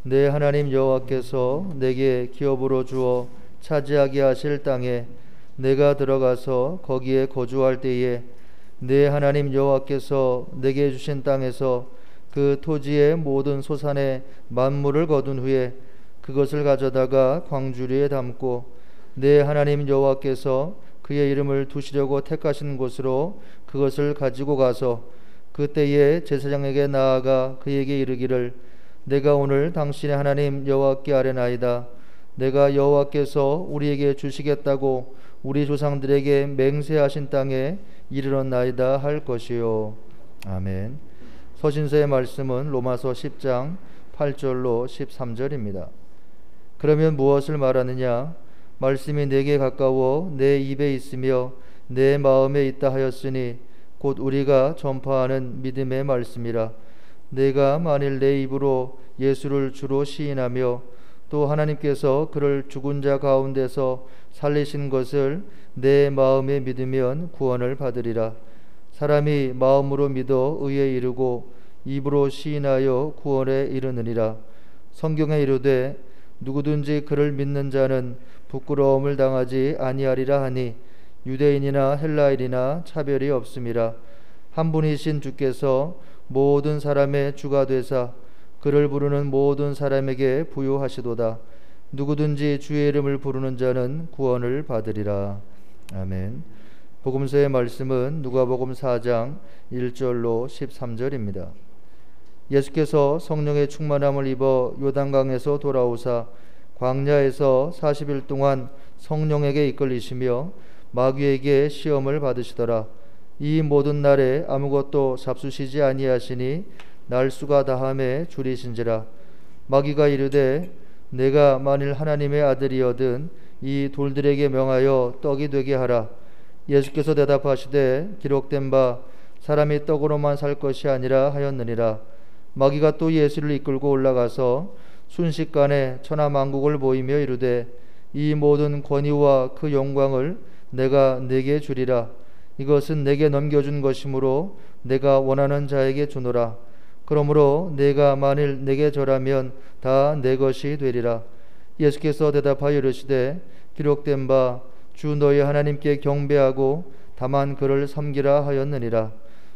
내 하나님 여호와께서 내게 기업으로 주어 차지하게 하실 땅에 내가 들어가서 거기에 거주할 때에 내 하나님 여호와께서 내게 주신 땅에서 그 토지의 모든 소산의 만물을 거둔 후에 그것을 가져다가 광주리에 담고 내 하나님 여호와께서 그의 이름을 두시려고 택하신 곳으로 그것을 가지고 가서 그때에 제사장에게 나아가 그에게 이르기를 내가 오늘 당신의 하나님 여호와께 아뢰나이다. 내가 여호와께서 우리에게 주시겠다고 우리 조상들에게 맹세하신 땅에 이르렀나이다 할 것이요. 아멘. 서신서의 말씀은 로마서 10장 8절로 13절입니다. 그러면 무엇을 말하느냐? 말씀이 내게 가까워 내 입에 있으며 내 마음에 있다 하였으니 곧 우리가 전파하는 믿음의 말씀이라. 내가 만일 내 입으로 예수를 주로 시인하며 또 하나님께서 그를 죽은 자 가운데서 살리신 것을 내 마음에 믿으면 구원을 받으리라. 사람이 마음으로 믿어 의에 이르고 입으로 시인하여 구원에 이르느니라. 성경에 이르되 누구든지 그를 믿는 자는 부끄러움을 당하지 아니하리라 하니 유대인이나 헬라인이나 차별이 없음이라. 한 분이신 주께서 모든 사람의 주가 되사 그를 부르는 모든 사람에게 부요하시도다. 누구든지 주의 이름을 부르는 자는 구원을 받으리라. 아멘. 복음서의 말씀은 누가복음 4장 1절로 13절입니다. 예수께서 성령의 충만함을 입어 요단강에서 돌아오사 광야에서 40일 동안 성령에게 이끌리시며 마귀에게 시험을 받으시더라. 이 모든 날에 아무것도 잡수시지 아니하시니 날수가 다함에 줄이신지라. 마귀가 이르되 내가 만일 하나님의 아들이거든 이 돌들에게 명하여 떡이 되게 하라. 예수께서 대답하시되 기록된 바 사람이 떡으로만 살 것이 아니라 하였느니라. 마귀가 또 예수를 이끌고 올라가서 순식간에 천하만국을 보이며 이르되 이 모든 권위와 그 영광을 내가 네게 주리라. 이것은 내게 넘겨준 것이므로 내가 원하는 자에게 주노라. 그러므로 내가 만일 내게 절하면 다 내 것이 되리라. 예수께서 대답하여 이르시되 기록된 바 주 너희 하나님께 경배하고 다만 그를 섬기라 하였느니라.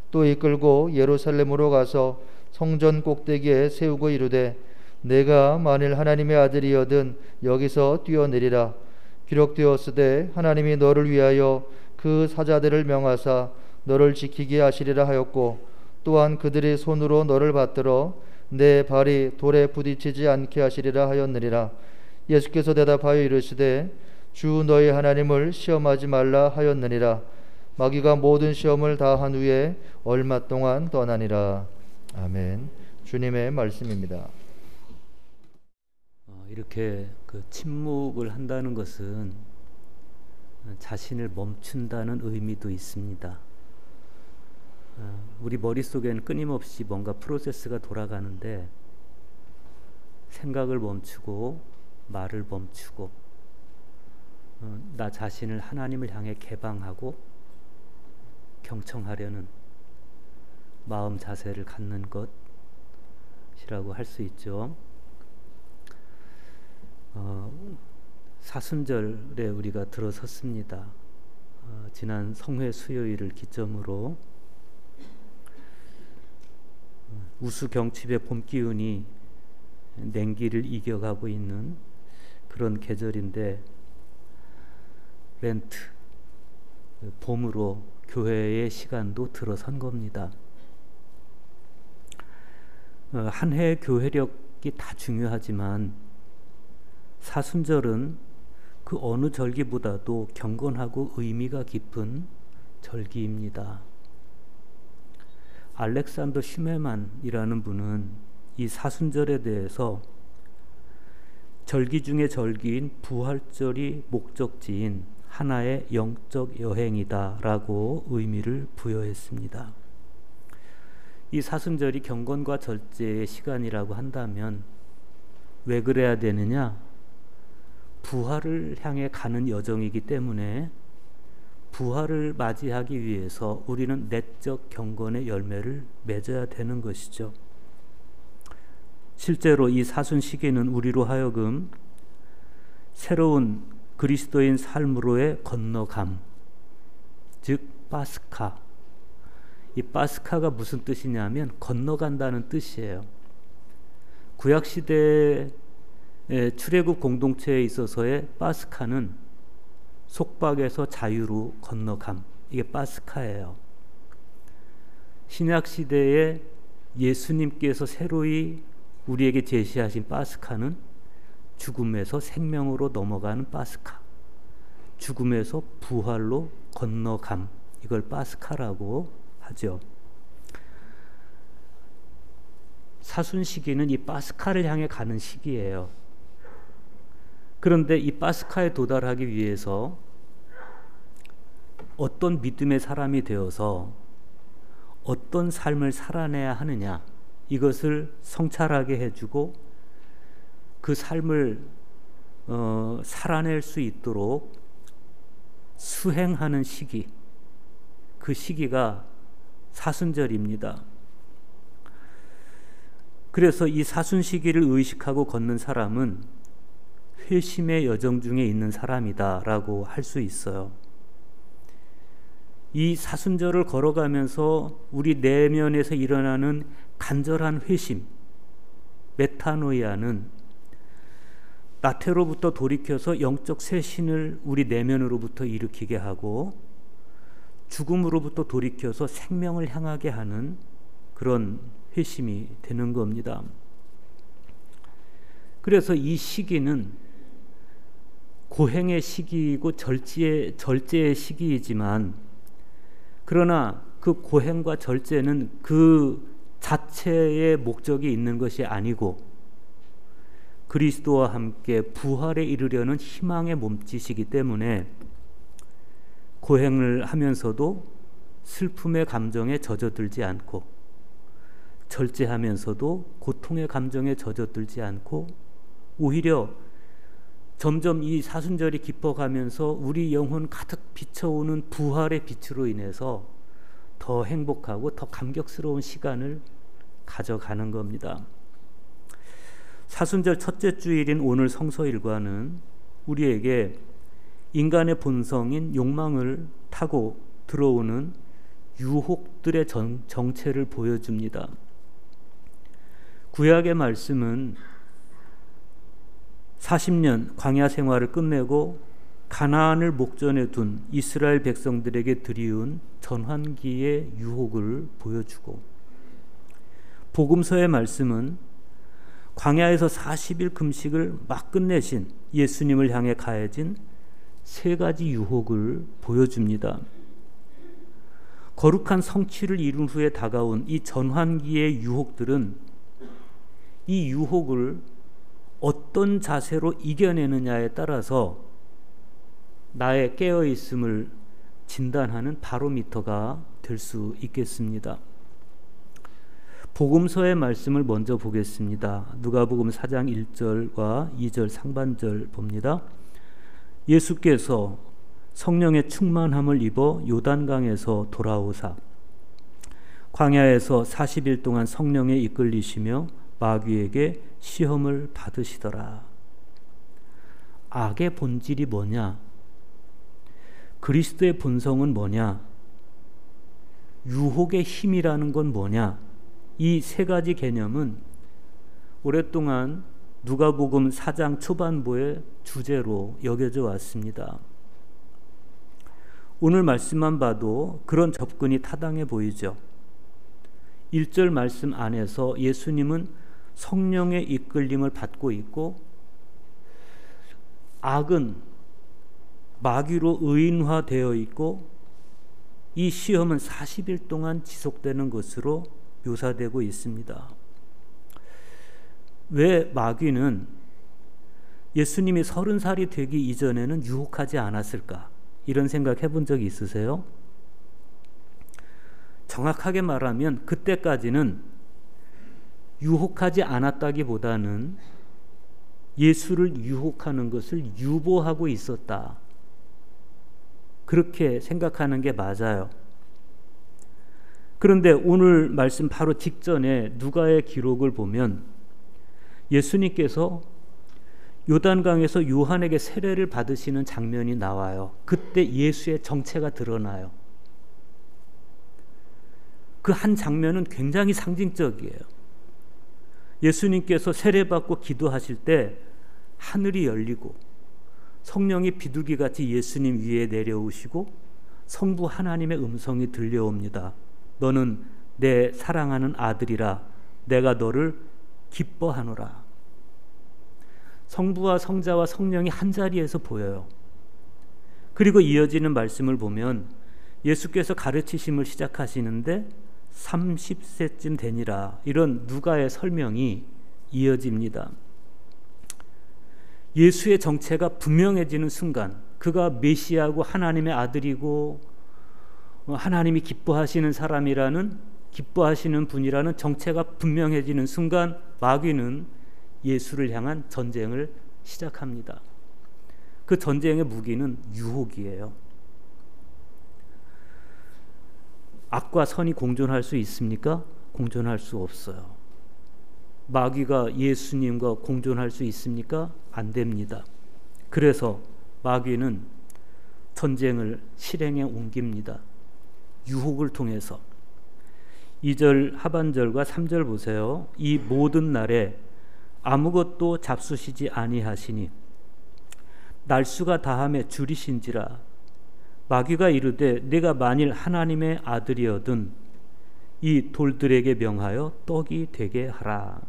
또 이끌고 예루살렘으로 가서 성전 꼭대기에 세우고 이르되 내가 만일 하나님의 아들이거든 여기서 뛰어내리라. 기록되었으되 하나님이 너를 위하여 그 사자들을 명하사 너를 지키게 하시리라 하였고 또한 그들이 손으로 너를 받들어 내 발이 돌에 부딪히지 않게 하시리라 하였느니라. 예수께서 대답하여 이르시되 주 너희 하나님을 시험하지 말라 하였느니라. 마귀가 모든 시험을 다 한 후에 얼마 동안 떠나니라. 아멘. 주님의 말씀입니다. 이렇게 침묵을 한다는 것은 자신을 멈춘다는 의미도 있습니다. 우리 머릿속에는 끊임없이 뭔가 프로세스가 돌아가는데 생각을 멈추고 말을 멈추고 나 자신을 하나님을 향해 개방하고 경청하려는 마음 자세를 갖는 것이라고 할 수 있죠. 사순절에 우리가 들어섰습니다. 지난 성회 수요일을 기점으로 우수경칩의 봄기운이 냉기를 이겨가고 있는 그런 계절인데 렌트, 봄으로 교회의 시간도 들어선 겁니다. 한 해의 교회력이 다 중요하지만 사순절은 그 어느 절기보다도 경건하고 의미가 깊은 절기입니다. 알렉산더 슈메만이라는 분은 이 사순절에 대해서 절기 중의 절기인 부활절이 목적지인 하나의 영적 여행이다라고 의미를 부여했습니다. 이 사순절이 경건과 절제의 시간이라고 한다면 왜 그래야 되느냐? 부활을 향해 가는 여정이기 때문에 부활을 맞이하기 위해서 우리는 내적 경건의 열매를 맺어야 되는 것이죠. 실제로 이 사순 시기는 우리로 하여금 새로운 그리스도인 삶으로의 건너감, 즉 파스카. 이 파스카가 무슨 뜻이냐면 건너간다는 뜻이에요. 구약 시대의 출애굽 공동체에 있어서의 파스카는 속박에서 자유로 건너감, 이게 파스카예요. 신약 시대에 예수님께서 새로이 우리에게 제시하신 파스카는 죽음에서 생명으로 넘어가는 파스카, 죽음에서 부활로 건너감, 이걸 파스카라고 하죠. 사순 시기는 이 파스카를 향해 가는 시기예요. 그런데 이 파스카에 도달하기 위해서 어떤 믿음의 사람이 되어서 어떤 삶을 살아내야 하느냐, 이것을 성찰하게 해주고 그 삶을 살아낼 수 있도록 수행하는 시기, 그 시기가 사순절입니다. 그래서 이 사순 시기를 의식하고 걷는 사람은 회심의 여정 중에 있는 사람이다 라고 할 수 있어요. 이 사순절을 걸어가면서 우리 내면에서 일어나는 간절한 회심, 메타노이아는 나태로부터 돌이켜서 영적 쇄신을 우리 내면으로부터 일으키게 하고 죽음으로부터 돌이켜서 생명을 향하게 하는 그런 회심이 되는 겁니다. 그래서 이 시기는 고행의 시기이고 절제의 시기이지만, 그러나 그 고행과 절제는 그 자체의 목적이 있는 것이 아니고 그리스도와 함께 부활에 이르려는 희망의 몸짓이기 때문에 고행을 하면서도 슬픔의 감정에 젖어들지 않고 절제하면서도 고통의 감정에 젖어들지 않고 오히려 점점 이 사순절이 깊어가면서 우리 영혼 가득 비춰오는 부활의 빛으로 인해서 더 행복하고 더 감격스러운 시간을 가져가는 겁니다. 사순절 첫째 주일인 오늘 성서일과는 우리에게 인간의 본성인 욕망을 타고 들어오는 유혹들의 정체를 보여줍니다. 구약의 말씀은 40년 광야 생활을 끝내고 가나안을 목전에 둔 이스라엘 백성들에게 드리운 전환기의 유혹을 보여주고, 복음서의 말씀은 광야에서 40일 금식을 막 끝내신 예수님을 향해 가해진 세 가지 유혹을 보여줍니다. 거룩한 성취를 이룬 후에 다가온 이 전환기의 유혹들은 이 유혹을 어떤 자세로 이겨내느냐에 따라서 나의 깨어있음을 진단하는 바로미터가 될 수 있겠습니다. 복음서의 말씀을 먼저 보겠습니다. 누가복음 4장 1절과 2절 상반절 봅니다. 예수께서 성령의 충만함을 입어 요단강에서 돌아오사 광야에서 40일 동안 성령에 이끌리시며 마귀에게 시험을 받으시더라. 악의 본질이 뭐냐? 그리스도의 본성은 뭐냐? 유혹의 힘이라는 건 뭐냐? 이 세 가지 개념은 오랫동안 누가복음 4장 초반부의 주제로 여겨져 왔습니다. 오늘 말씀만 봐도 그런 접근이 타당해 보이죠. 1절 말씀 안에서 예수님은 성령의 이끌림을 받고 있고 악은 마귀로 의인화되어 있고 이 시험은 40일 동안 지속되는 것으로 묘사되고 있습니다. 왜 마귀는 예수님이 30살이 되기 이전에는 유혹하지 않았을까? 이런 생각 해본 적이 있으세요? 정확하게 말하면 그때까지는 유혹하지 않았다기보다는 예수를 유혹하는 것을 유보하고 있었다. 그렇게 생각하는 게 맞아요. 그런데 오늘 말씀 바로 직전에 누가의 기록을 보면 예수님께서 요단강에서 요한에게 세례를 받으시는 장면이 나와요. 그때 예수의 정체가 드러나요. 그 한 장면은 굉장히 상징적이에요. 예수님께서 세례받고 기도하실 때 하늘이 열리고 성령이 비둘기같이 예수님 위에 내려오시고 성부 하나님의 음성이 들려옵니다. 너는 내 사랑하는 아들이라 내가 너를 기뻐하노라. 성부와 성자와 성령이 한자리에서 보여요. 그리고 이어지는 말씀을 보면 예수께서 가르치심을 시작하시는데 30세쯤 되니라, 이런 누가의 설명이 이어집니다. 예수의 정체가 분명해지는 순간, 그가 메시아고 하나님의 아들이고 하나님이 기뻐하시는 사람이라는, 기뻐하시는 분이라는 정체가 분명해지는 순간 마귀는 예수를 향한 전쟁을 시작합니다. 그 전쟁의 무기는 유혹이에요. 악과 선이 공존할 수 있습니까? 공존할 수 없어요. 마귀가 예수님과 공존할 수 있습니까? 안 됩니다. 그래서 마귀는 전쟁을 실행에 옮깁니다. 유혹을 통해서. 2절 하반절과 3절 보세요. 이 모든 날에 아무것도 잡수시지 아니하시니 날수가 다함에 줄이신지라. 마귀가 이르되 내가 만일 하나님의 아들이어든 이 돌들에게 명하여 떡이 되게 하라.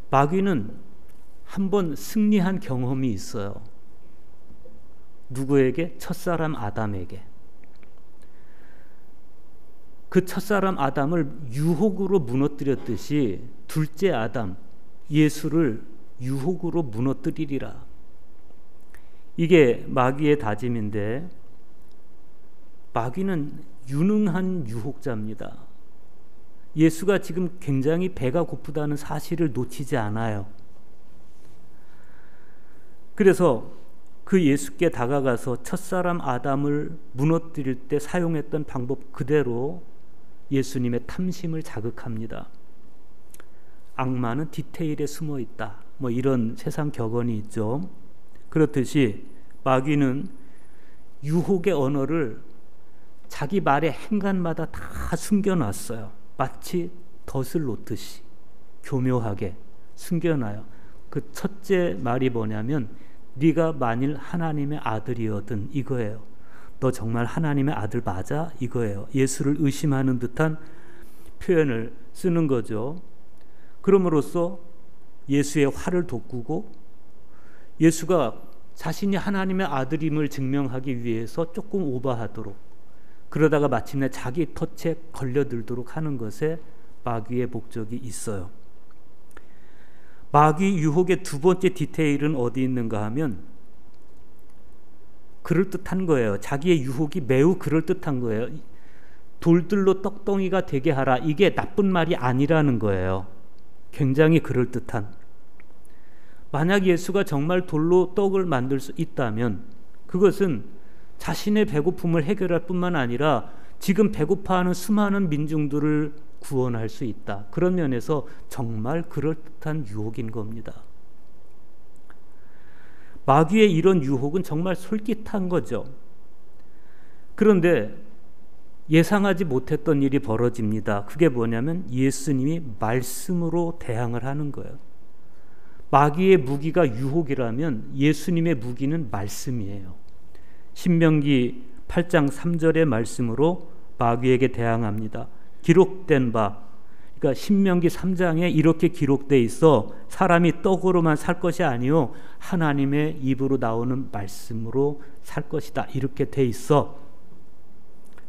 마귀는 한번 승리한 경험이 있어요. 누구에게? 첫사람 아담에게. 그 첫사람 아담을 유혹으로 무너뜨렸듯이 둘째 아담 예수를 유혹으로 무너뜨리리라. 이게 마귀의 다짐인데, 마귀는 유능한 유혹자입니다. 예수가 지금 굉장히 배가 고프다는 사실을 놓치지 않아요. 그래서 그 예수께 다가가서 첫사람 아담을 무너뜨릴 때 사용했던 방법 그대로 예수님의 탐심을 자극합니다. 악마는 디테일에 숨어 있다, 뭐 이런 세상 격언이 있죠. 그렇듯이 마귀는 유혹의 언어를 자기 말의 행간마다 다 숨겨놨어요. 마치 덫을 놓듯이 교묘하게 숨겨놔요. 그 첫째 말이 뭐냐면 네가 만일 하나님의 아들이어든 이거예요. 너 정말 하나님의 아들 맞아? 이거예요. 예수를 의심하는 듯한 표현을 쓰는 거죠. 그럼으로써 예수의 화를 돋구고 예수가 자신이 하나님의 아들임을 증명하기 위해서 조금 오버하도록, 그러다가 마침내 자기 덫에 걸려들도록 하는 것에 마귀의 목적이 있어요. 마귀 유혹의 두 번째 디테일은 어디 있는가 하면 그럴듯한 거예요. 자기의 유혹이 매우 그럴듯한 거예요. 돌들로 떡덩이가 되게 하라, 이게 나쁜 말이 아니라는 거예요. 굉장히 그럴듯한. 만약 예수가 정말 돌로 떡을 만들 수 있다면 그것은 자신의 배고픔을 해결할 뿐만 아니라 지금 배고파하는 수많은 민중들을 구원할 수 있다. 그런 면에서 정말 그럴듯한 유혹인 겁니다. 마귀의 이런 유혹은 정말 솔깃한 거죠. 그런데 예상하지 못했던 일이 벌어집니다. 그게 뭐냐면 예수님이 말씀으로 대항을 하는 거예요. 마귀의 무기가 유혹이라면 예수님의 무기는 말씀이에요. 신명기 8장 3절의 말씀으로 마귀에게 대항합니다. 기록된 바, 그러니까 신명기 3장에 이렇게 기록돼 있어 사람이 떡으로만 살 것이 아니요 하나님의 입으로 나오는 말씀으로 살 것이다, 이렇게 돼 있어.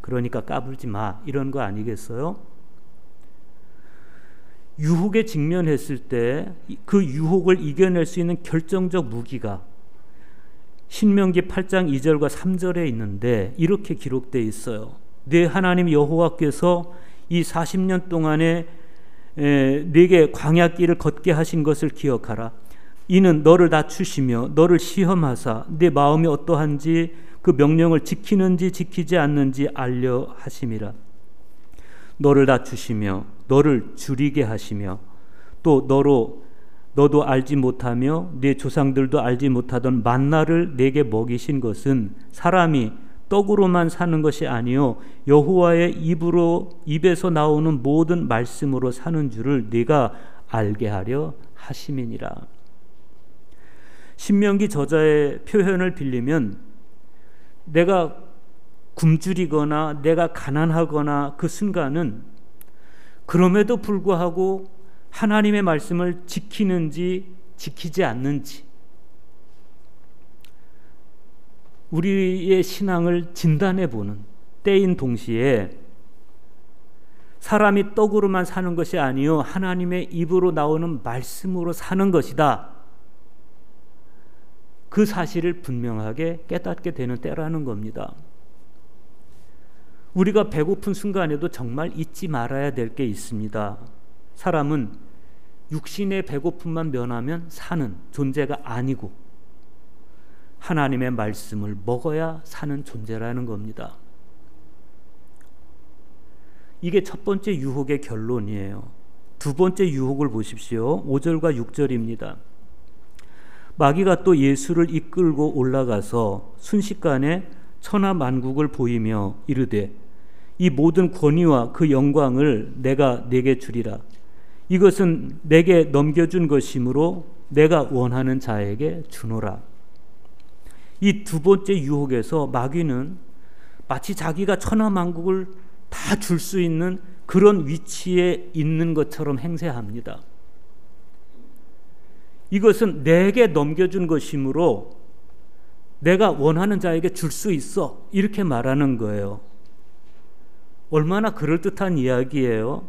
그러니까 까불지 마, 이런 거 아니겠어요? 유혹에 직면했을 때 그 유혹을 이겨낼 수 있는 결정적 무기가 신명기 8장 2절과 3절에 있는데 이렇게 기록되어 있어요. 내 하나님 여호와께서 이 40년 동안에 네게 광야길을 걷게 하신 것을 기억하라. 이는 너를 낮추시며 너를 시험하사 네 마음이 어떠한지 그 명령을 지키는지 지키지 않는지 알려 하심이라. 너를 낮추시며 너를 줄이게 하시며 또 너도 알지 못하며 네 조상들도 알지 못하던 만나를 내게 먹이신 것은 사람이 떡으로만 사는 것이 아니요 여호와의 입에서 나오는 모든 말씀으로 사는 줄을 네가 알게 하려 하심이니라. 신명기 저자의 표현을 빌리면 내가 굶주리거나 내가 가난하거나 그 순간은 그럼에도 불구하고 하나님의 말씀을 지키는지 지키지 않는지 우리의 신앙을 진단해보는 때인 동시에 사람이 떡으로만 사는 것이 아니요 하나님의 입으로 나오는 말씀으로 사는 것이다. 그 사실을 분명하게 깨닫게 되는 때라는 겁니다. 우리가 배고픈 순간에도 정말 잊지 말아야 될 게 있습니다. 사람은 육신의 배고픔만 면하면 사는 존재가 아니고 하나님의 말씀을 먹어야 사는 존재라는 겁니다. 이게 첫 번째 유혹의 결론이에요. 두 번째 유혹을 보십시오. 5절과 6절입니다. 마귀가 또 예수를 이끌고 올라가서 순식간에 천하만국을 보이며 이르되 이 모든 권위와 그 영광을 내가 네게 주리라. 이것은 내게 넘겨준 것이므로 내가 원하는 자에게 주노라. 이 두 번째 유혹에서 마귀는 마치 자기가 천하만국을 다 줄 수 있는 그런 위치에 있는 것처럼 행세합니다. 이것은 내게 넘겨준 것이므로 내가 원하는 자에게 줄 수 있어, 이렇게 말하는 거예요. 얼마나 그럴듯한 이야기예요.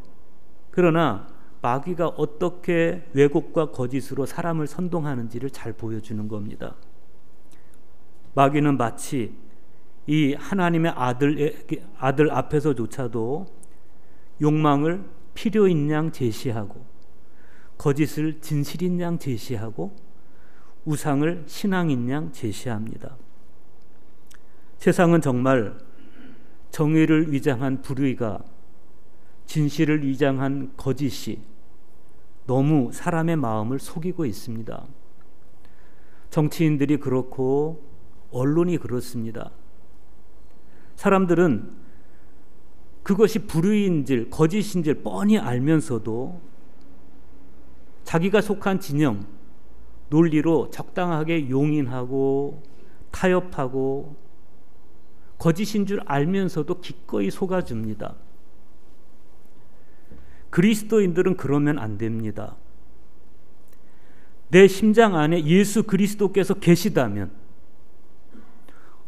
그러나 마귀가 어떻게 왜곡과 거짓으로 사람을 선동하는지를 잘 보여주는 겁니다. 마귀는 마치 이 하나님의 아들 앞에서조차도 욕망을 필요인 양 제시하고 거짓을 진실인 양 제시하고 우상을 신앙인 양 제시합니다. 세상은 정말 정의를 위장한 불의가 진실을 위장한 거짓이 너무 사람의 마음을 속이고 있습니다. 정치인들이 그렇고 언론이 그렇습니다. 사람들은 그것이 불의인질 거짓인질 뻔히 알면서도 자기가 속한 진영 논리로 적당하게 용인하고 타협하고 거짓인 줄 알면서도 기꺼이 속아줍니다. 그리스도인들은 그러면 안 됩니다. 내 심장 안에 예수 그리스도께서 계시다면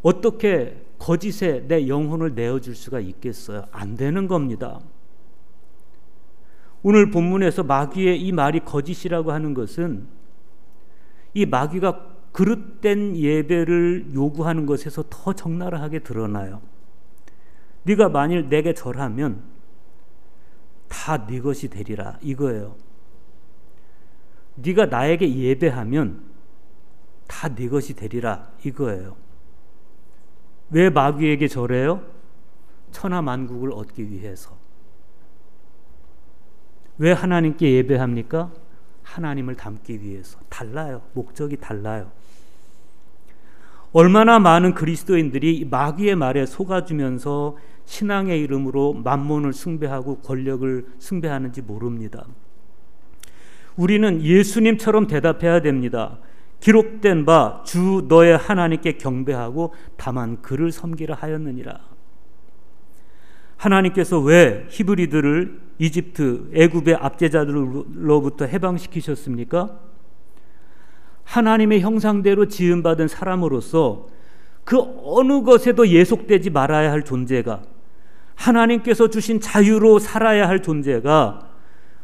어떻게 거짓에 내 영혼을 내어줄 수가 있겠어요? 안 되는 겁니다. 오늘 본문에서 마귀의 이 말이 거짓이라고 하는 것은 이 마귀가 그릇된 예배를 요구하는 것에서 더 적나라하게 드러나요. 네가 만일 내게 절하면 다 네 것이 되리라, 이거예요. 네가 나에게 예배하면 다 네 것이 되리라, 이거예요. 왜 마귀에게 절해요? 천하만국을 얻기 위해서. 왜 하나님께 예배합니까? 하나님을 닮기 위해서. 달라요. 목적이 달라요. 얼마나 많은 그리스도인들이 마귀의 말에 속아주면서 신앙의 이름으로 만몬을 숭배하고 권력을 숭배하는지 모릅니다. 우리는 예수님처럼 대답해야 됩니다. 기록된 바 주 너의 하나님께 경배하고 다만 그를 섬기라 하였느니라. 하나님께서 왜 히브리들을 이집트 애굽의 압제자들로부터 해방시키셨습니까? 하나님의 형상대로 지음받은 사람으로서 그 어느 것에도 예속되지 말아야 할 존재가, 하나님께서 주신 자유로 살아야 할 존재가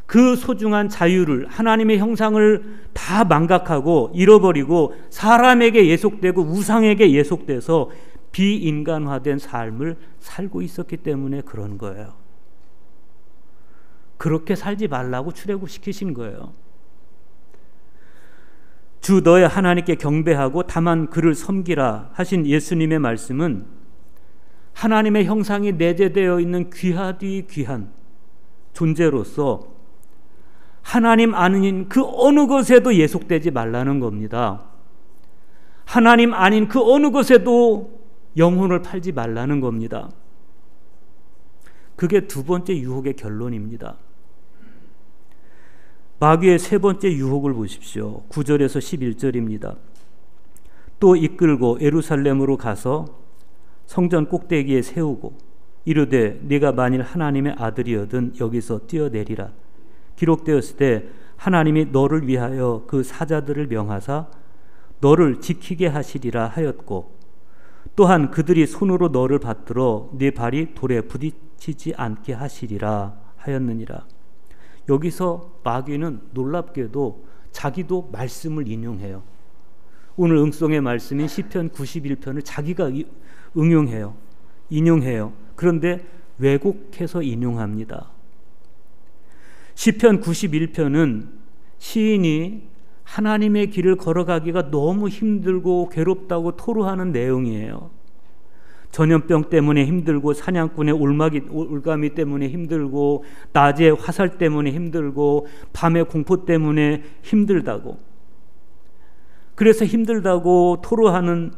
그 소중한 자유를, 하나님의 형상을 다 망각하고 잃어버리고 사람에게 예속되고 우상에게 예속돼서 비인간화된 삶을 살고 있었기 때문에 그런 거예요. 그렇게 살지 말라고 출애굽시키신 거예요. 주 너의 하나님께 경배하고 다만 그를 섬기라 하신 예수님의 말씀은 하나님의 형상이 내재되어 있는 귀하디 귀한 존재로서 하나님 아닌 그 어느 것에도 예속되지 말라는 겁니다. 하나님 아닌 그 어느 것에도 영혼을 팔지 말라는 겁니다. 그게 두 번째 유혹의 결론입니다. 마귀의 세 번째 유혹을 보십시오. 9절에서 11절입니다. 또 이끌고 예루살렘으로 가서 성전 꼭대기에 세우고 이르되 네가 만일 하나님의 아들이거든 여기서 뛰어내리라. 기록되었을 때 하나님이 너를 위하여 그 사자들을 명하사 너를 지키게 하시리라 하였고 또한 그들이 손으로 너를 받들어 네 발이 돌에 부딪히지 않게 하시리라 하였느니라. 여기서 마귀는 놀랍게도 자기도 말씀을 인용해요. 오늘 응송의 말씀인 시편 91편을 자기가 인용해요. 그런데 왜곡해서 인용합니다. 시편 91편은 시인이 하나님의 길을 걸어가기가 너무 힘들고 괴롭다고 토로하는 내용이에요. 전염병 때문에 힘들고 사냥꾼의 올가미 때문에 힘들고 낮에 화살 때문에 힘들고 밤에 공포 때문에 힘들다고. 그래서 힘들다고 토로하는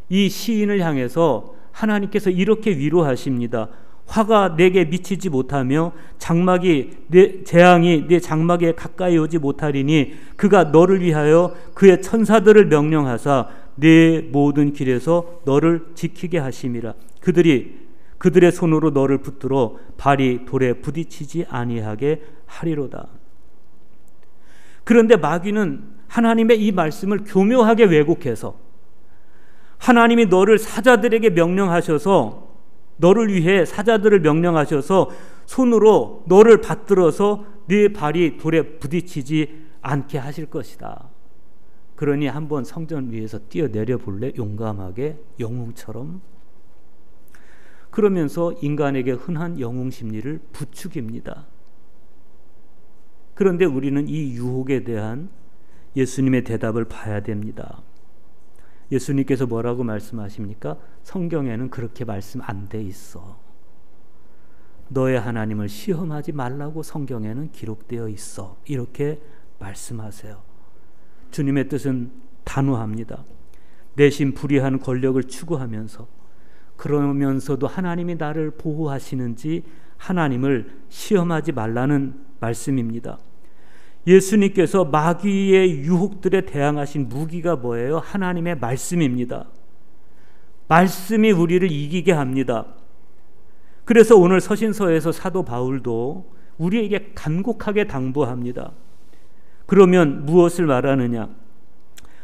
이 시인을 향해서 하나님께서 이렇게 위로하십니다. 화가 내게 미치지 못하며 재앙이 내 장막에 가까이 오지 못하리니 그가 너를 위하여 그의 천사들을 명령하사 내 모든 길에서 너를 지키게 하심이라. 그들의 손으로 너를 붙들어 발이 돌에 부딪히지 아니하게 하리로다. 그런데 마귀는 하나님의 이 말씀을 교묘하게 왜곡해서 하나님이 너를 사자들에게 명령하셔서 너를 위해 사자들을 명령하셔서 손으로 너를 받들어서 네 발이 돌에 부딪히지 않게 하실 것이다. 그러니 한번 성전 위에서 뛰어내려 볼래? 용감하게 영웅처럼. 그러면서 인간에게 흔한 영웅 심리를 부추깁니다. 그런데 우리는 이 유혹에 대한 예수님의 대답을 봐야 됩니다. 예수님께서 뭐라고 말씀하십니까? 성경에는 그렇게 말씀 안 돼 있어. 너의 하나님을 시험하지 말라고 성경에는 기록되어 있어. 이렇게 말씀하세요. 주님의 뜻은 단호합니다. 내심 불의한 권력을 추구하면서 그러면서도 하나님이 나를 보호하시는지 하나님을 시험하지 말라는 말씀입니다. 예수님께서 마귀의 유혹들에 대항하신 무기가 뭐예요? 하나님의 말씀입니다. 말씀이 우리를 이기게 합니다. 그래서 오늘 서신서에서 사도 바울도 우리에게 간곡하게 당부합니다. 그러면 무엇을 말하느냐?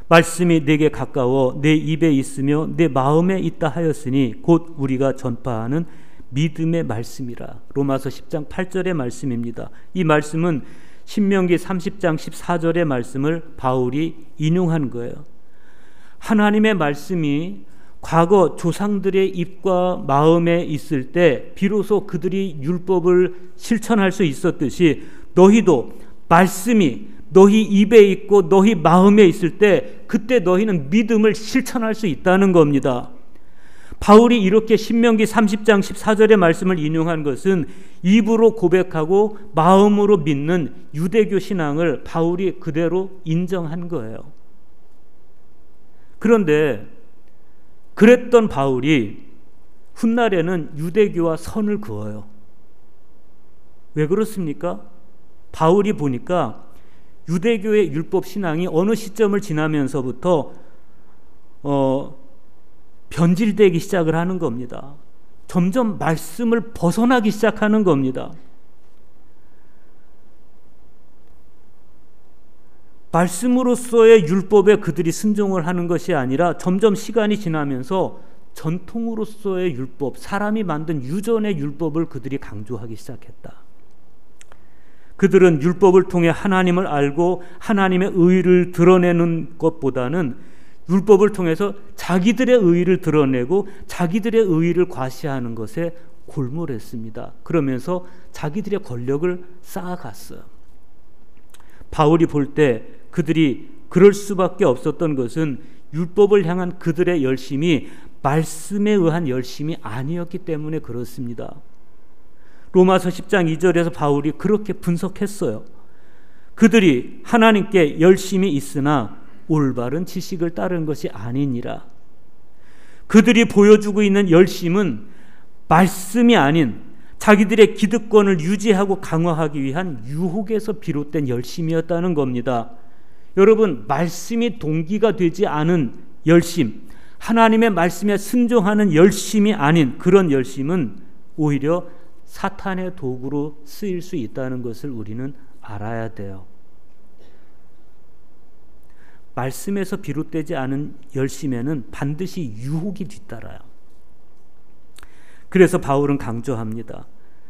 말씀이 내게 가까워 내 입에 있으며 내 마음에 있다 하였으니 곧 우리가 전파하는 믿음의 말씀이라. 로마서 10장 8절의 말씀입니다. 이 말씀은 신명기 30장 14절의 말씀을 바울이 인용한 거예요. 하나님의 말씀이 과거 조상들의 입과 마음에 있을 때 비로소 그들이 율법을 실천할 수 있었듯이 너희도 말씀이 너희 입에 있고 너희 마음에 있을 때 그때 너희는 믿음을 실천할 수 있다는 겁니다. 바울이 이렇게 신명기 30장 14절의 말씀을 인용한 것은 입으로 고백하고 마음으로 믿는 유대교 신앙을 바울이 그대로 인정한 거예요. 그런데 그랬던 바울이 훗날에는 유대교와 선을 그어요. 왜 그렇습니까? 바울이 보니까 유대교의 율법 신앙이 어느 시점을 지나면서부터 변질되기 시작을 하는 겁니다. 점점 말씀을 벗어나기 시작하는 겁니다. 말씀으로서의 율법에 그들이 순종을 하는 것이 아니라 점점 시간이 지나면서 전통으로서의 율법, 사람이 만든 유전의 율법을 그들이 강조하기 시작했다. 그들은 율법을 통해 하나님을 알고 하나님의 의를 드러내는 것보다는 율법을 통해서 자기들의 의를 드러내고 자기들의 의를 과시하는 것에 골몰했습니다. 그러면서 자기들의 권력을 쌓아갔어요. 바울이 볼 때 그들이 그럴 수밖에 없었던 것은 율법을 향한 그들의 열심이 말씀에 의한 열심이 아니었기 때문에 그렇습니다. 로마서 10장 2절에서 바울이 그렇게 분석했어요. 그들이 하나님께 열심히 있으나 올바른 지식을 따른 것이 아니니라. 그들이 보여주고 있는 열심은 말씀이 아닌 자기들의 기득권을 유지하고 강화하기 위한 유혹에서 비롯된 열심이었다는 겁니다. 여러분, 말씀이 동기가 되지 않은 열심, 하나님의 말씀에 순종하는 열심이 아닌 그런 열심은 오히려 사탄의 도구로 쓰일 수 있다는 것을 우리는 알아야 돼요. 말씀에서 비롯되지 않은 열심에는 반드시 유혹이 뒤따라요. 그래서 바울은 강조합니다.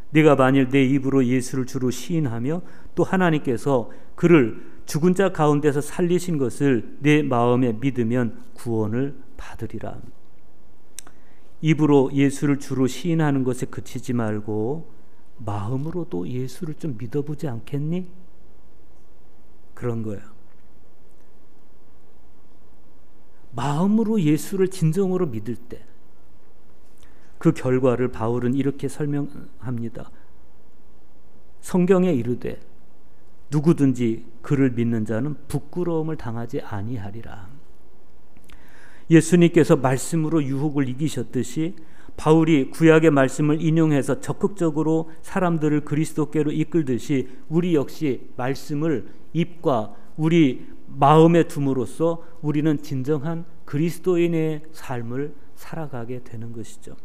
네가 만일 내 입으로 예수를 주로 시인하며 또 하나님께서 그를 죽은 자 가운데서 살리신 것을 내 마음에 믿으면 구원을 받으리라. 입으로 예수를 주로 시인하는 것에 그치지 말고 마음으로도 예수를 좀 믿어보지 않겠니? 그런 거예요. 마음으로 예수를 진정으로 믿을 때 그 결과를 바울은 이렇게 설명합니다. 성경에 이르되 누구든지 그를 믿는 자는 부끄러움을 당하지 아니하리라. 예수님께서 말씀으로 유혹을 이기셨듯이 바울이 구약의 말씀을 인용해서 적극적으로 사람들을 그리스도께로 이끌듯이 우리 역시 말씀을 입과 우리 마음에 둠으로써 우리는 진정한 그리스도인의 삶을 살아가게 되는 것이죠.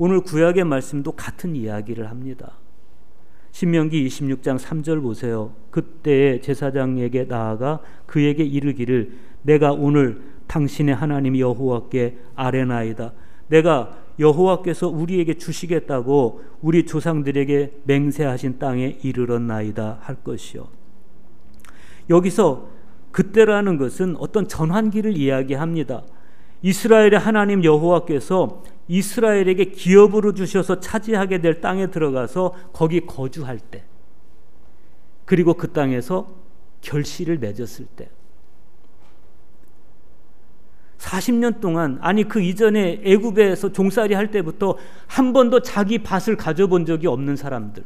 오늘 구약의 말씀도 같은 이야기를 합니다. 신명기 26장 3절 보세요. 그때에 제사장에게 나아가 그에게 이르기를 내가 오늘 당신의 하나님 여호와께 아뢰나이다. 내가 여호와께서 우리에게 주시겠다고 우리 조상들에게 맹세하신 땅에 이르렀나이다 할 것이요. 여기서 그때라는 것은 어떤 전환기를 이야기합니다. 이스라엘의 하나님 여호와께서 이스라엘에게 기업으로 주셔서 차지하게 될 땅에 들어가서 거기 거주할 때, 그리고 그 땅에서 결실을 맺었을 때, 40년 동안, 아니 그 이전에 애굽에서 종살이 할 때부터 한 번도 자기 밭을 가져본 적이 없는 사람들,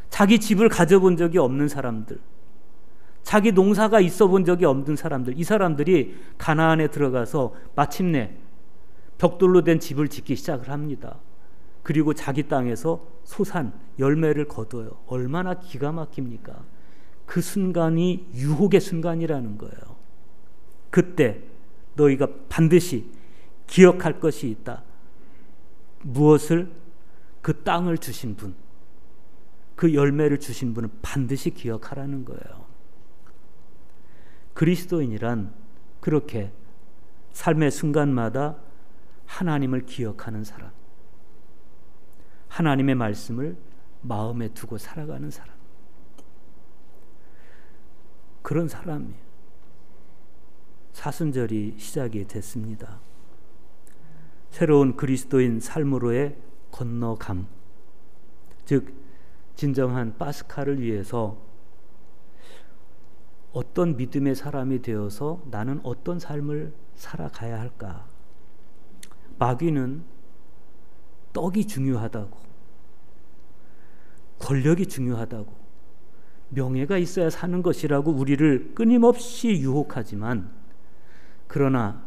자기 집을 가져본 적이 없는 사람들, 자기 농사가 있어 본 적이 없는 사람들, 이 사람들이 가나안에 들어가서 마침내 벽돌로 된 집을 짓기 시작을 합니다. 그리고 자기 땅에서 소산, 열매를 거둬요. 얼마나 기가 막힙니까? 그 순간이 유혹의 순간이라는 거예요. 그때 너희가 반드시 기억할 것이 있다. 무엇을? 그 땅을 주신 분, 그 열매를 주신 분은 반드시 기억하라는 거예요. 그리스도인이란 그렇게 삶의 순간마다 하나님을 기억하는 사람, 하나님의 말씀을 마음에 두고 살아가는 사람, 그런 사람이에요. 사순절이 시작이 됐습니다. 새로운 그리스도인 삶으로의 건너감, 즉 진정한 파스카를 위해서 어떤 믿음의 사람이 되어서 나는 어떤 삶을 살아가야 할까? 마귀는 떡이 중요하다고, 권력이 중요하다고, 명예가 있어야 사는 것이라고 우리를 끊임없이 유혹하지만, 그러나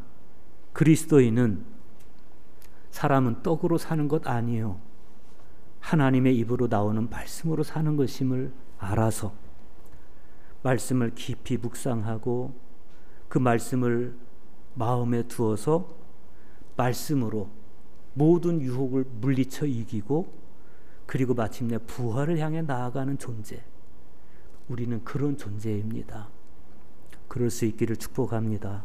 그리스도인은 사람은 떡으로 사는 것 아니에요. 하나님의 입으로 나오는 말씀으로 사는 것임을 알아서 말씀을 깊이 묵상하고 그 말씀을 마음에 두어서 말씀으로 모든 유혹을 물리쳐 이기고 그리고 마침내 부활을 향해 나아가는 존재, 우리는 그런 존재입니다. 그럴 수 있기를 축복합니다.